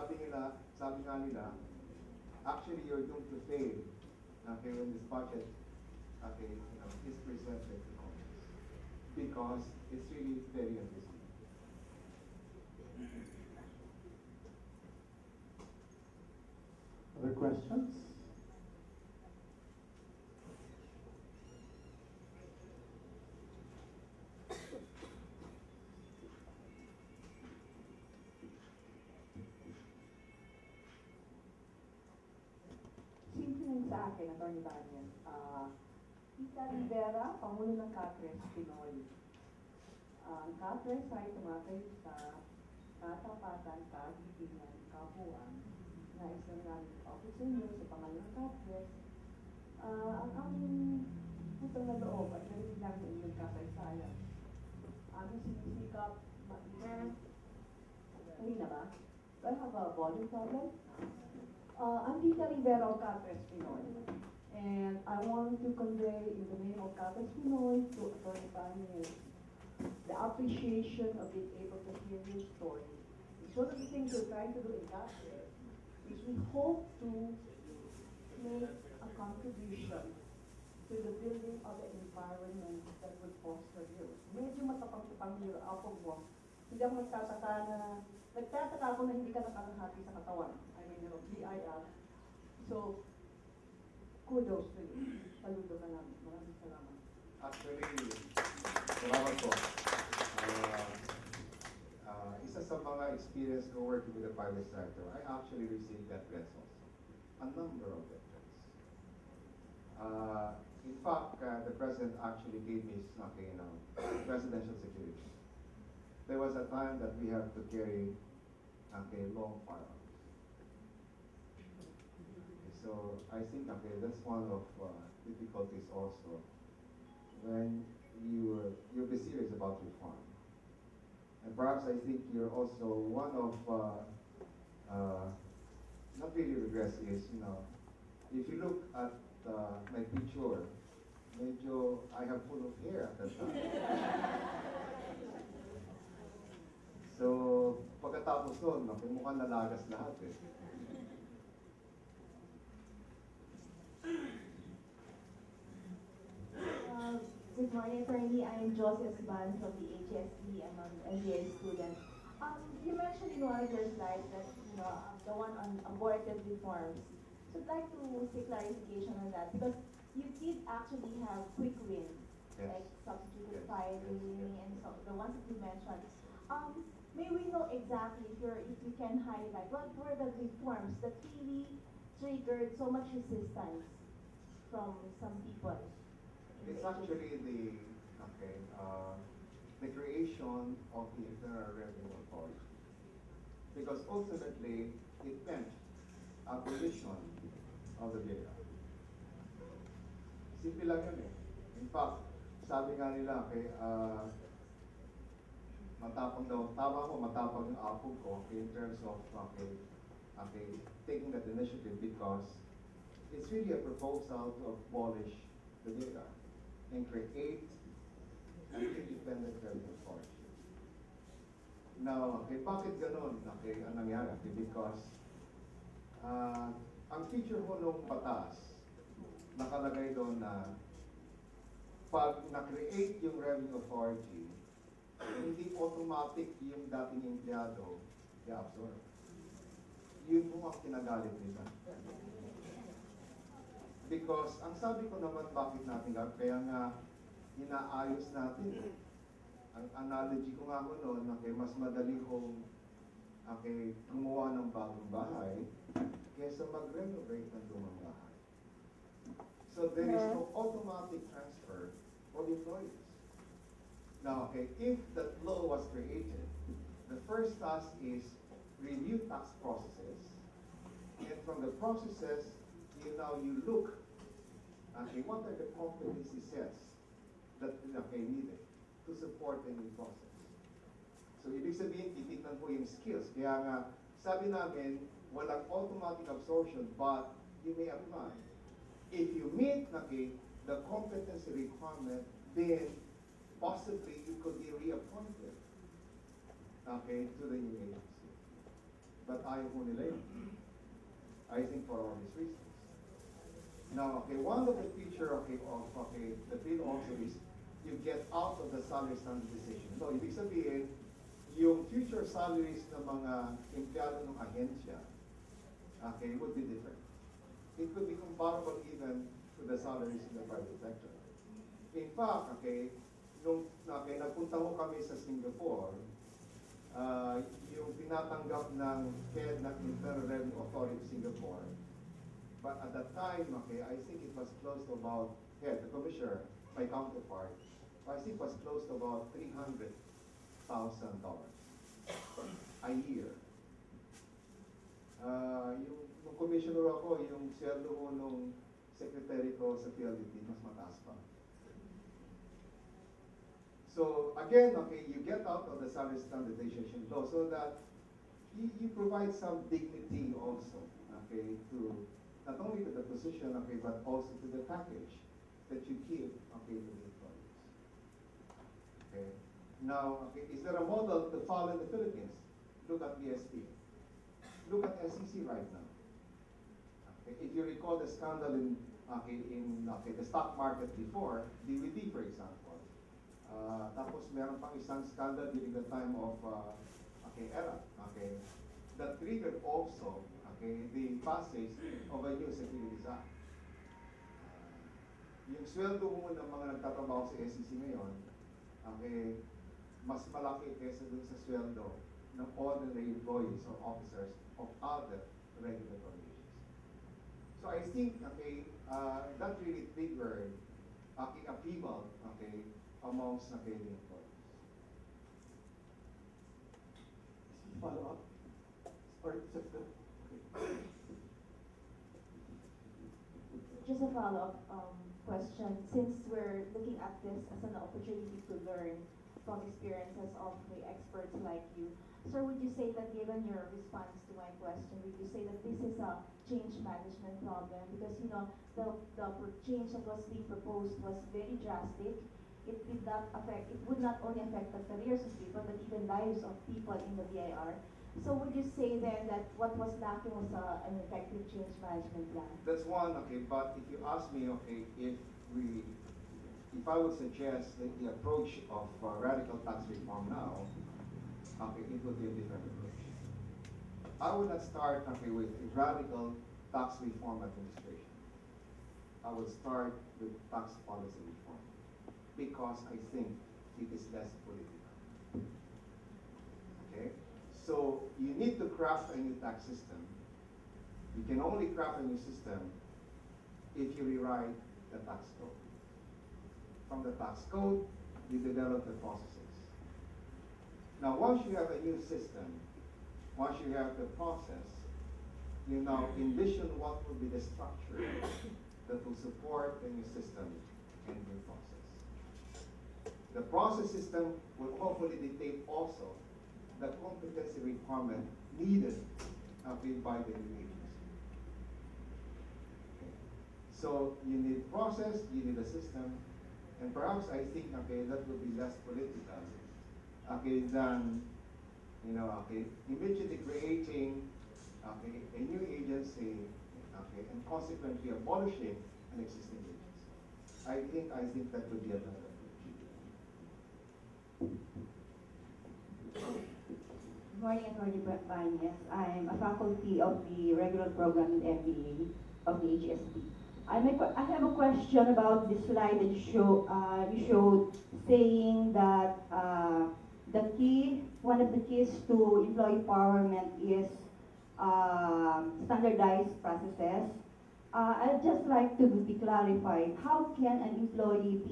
sabi nga nila, actually you're doomed to fail, okay, when this budget, okay, is presented to Congress, because it's really very ambitious. Other questions? Simple lang sa akin, Atty. Banyan. Tita Rivera, Pangulo ng Catres Pinoy. Ang Catres ay tumatay sa katapatan, kagitingan, kabuuan. Nais na namin ako sa inyo sa pangalan ng Catres. Ang aming putang na loob at narinig lang ng inyong kasaysayan. Aming sinisikap, kanina ba? Do I have a volume problem? I'm Tita Rivera of Catres Pinoy, and I want to convey in the name of Catres Pinoy to Atty. Banyan the appreciation of being able to hear your story. It's one of the things we're trying to do in Catres is we hope to make a contribution to the building of the environment that would foster you. Medyo matapang-tapang yung apog mo. Hindi ako nagtataka ako na hindi ka nakakahati sa katawan. I mean, BIR. So, kudos to you. Saludo ka namin. Maraming salamat. Actually, salamat po. Isa sa mga experience ko working with the private sector, I actually received veterans also. A number of veterans. In fact, the President actually gave me presidential security. There was a time that we have to carry long firearms. So I think that's one of difficulties also when you'll be serious about reform. And perhaps I think you're also one of not really regrets is if you look at my picture, medyo I have full of hair at that time. So, pagkatapos nun, mukhang nalagas lahat eh. Good morning, attorney. I am Josie Esban from the HSC. I'm an MBA student. You mentioned in one of your slides that, the one on aborted reforms. So I'd like to seek clarification on that because you did actually have quick wins, yes, like substituted yes, filing and so the ones that you mentioned. May we know exactly if you can highlight what were the reforms that really triggered so much resistance from some people? It's actually the creation of the Internal Revenue Authority, because ultimately it meant abolition of the BIR. Simple lang yun eh. In fact, sabi nga nila matapang daw, tama ko, matapang yung apog ko in terms of taking that initiative, because it's really a proposal to abolish the BIR and create an independent revenue authority. Now, bakit ganun ang nangyari? Because ang feature ho ng batas, nakalagay doon na pag na-create yung revenue authority, hindi automatic yung dating empleyado i-absorb. Yun po ang kinagalit nila. Because ang sabi ko naman, bakit natin kaya nga inaayos natin. Ang analogy ko nga ko noon, mas madali kong gumawa ng bagong bahay kaysa mag-renovate ng lumang bahay. So there is no automatic transfer for the employees. Now, if that law was created, the first task is review tax processes, and from the processes, you look, what are the competency sets that needed to support any process. So, ibig sabihin, titignan po yung skills. Kaya nga, sabi namin, walang automatic absorption, but you may apply. If you meet the competency requirement, then possibly you could be reappointed to the new agency. but ayaw ko nila yun. I think for all these reasons. Now, okay, one of the feature of the bill also is you get out of the salary standardization. So, ibig sabihin, yung future salaries ng mga empleyado ng ahensya, okay, would be different. It could be comparable even to the salaries in the private sector. In fact, okay, nagpunta ko kami sa Singapore, yung tinatanggap ng head ng Internal Revenue Authority of Singapore. But at that time, okay, I think it was close to about, the commissioner, my counterpart, I think it was close to about $300,000 a year. Yung commissioner ako, yung sweldo ko nung secretary ko sa PLDT, mas mataas pa. So again, okay, you get out of the salary standardization law so that you provide some dignity also, okay, to not only to the position, okay, but also to the package that you give, okay, to the employees. Okay. Now, okay, is there a model to follow in the Philippines? Look at BSP. Look at SEC right now. Okay. If you recall the scandal in the stock market before, DVD, for example. Tapos meron pang isang scandal during the time of ERA, okay, that triggered also, okay, the passage of a new Securities Act. Yung sweldo mo ng mga nagtatrabaho sa SEC ngayon, okay, mas malaki kaysa dun sa sweldo ng ordinary employees or officers of other regulatory agencies. So I think, okay, that really triggered upheaval, okay, amongst the employees. Follow up? Or just the, okay. Just a follow-up question. Since we're looking at this as an opportunity to learn from experiences of the experts like you, sir, would you say that given your response to my question, would you say that this is a change management problem? Because, you know, the change that was being proposed was very drastic. It did not affect, it would not only affect the careers of people, but even lives of people in the BIR. So would you say then that what was lacking was an effective change management plan? That's one, okay, but if you ask me, okay, if I would suggest the approach of radical tax reform now, okay, it would be a different approach. I would not start, okay, with a radical tax reform administration. I would start with tax policy reform, because I think it is less political. Okay? So you need to craft a new tax system. You can only craft a new system if you rewrite the tax code. From the tax code, you develop the processes. Now once you have a new system, once you have the process, you now envision what will be the structure that will support the new system and new process. The process system will hopefully dictate also the competency requirement needed by the new agency. Okay. So you need process, you need a system, and perhaps I think, okay, that would be less political, okay, than, you know, okay, immediately creating, okay, a new agency, okay, and consequently abolishing an existing agency. I think that would be a better approach. Good morning, Attorney Bañez. I'm a faculty of the regular program in MBA of the HSP. I have a question about the slide that you showed saying that one of the keys to employee empowerment is standardized processes. I'd just like to be clarified. How can an employee be